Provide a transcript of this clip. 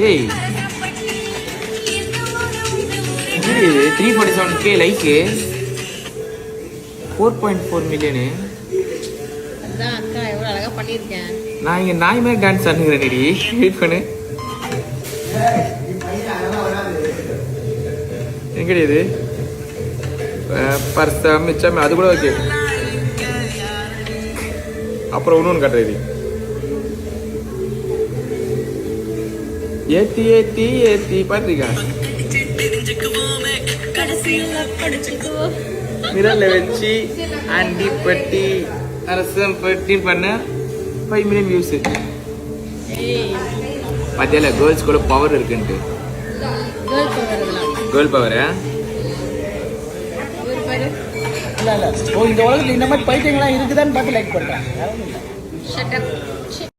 ஏய் 347K like 4.4 million. அதான் அக்கா எவ்வளவு அழகா பண்ணிருக்கேன். நான் இங்க நாய் மாதிரி டான்ஸ் ஆடுறேன். வெயிட் பண்ணு. எங்கடி இது பர்சம் மிச்சம் அது கூட ஓகே. அப்புறம் இன்னொன்று காட்டுறது ஏத்தி ஏத்தி ஏத்தி பாத்துருக்கா மிரல்ல வச்சு அண்டி பட்டி அரசம் பட்டி பண்ண 5 மில்லியன் வியூஸ். பாத்தியால கேர்ள்ஸ் கூட பவர் இருக்குன்ட்டு. கேர்ள் பவர் இந்த உலகத்துல இந்த மாதிரி பைத்தியங்கள்லாம் இருக்குதான்னு பார்த்து லைக் பண்றேன்.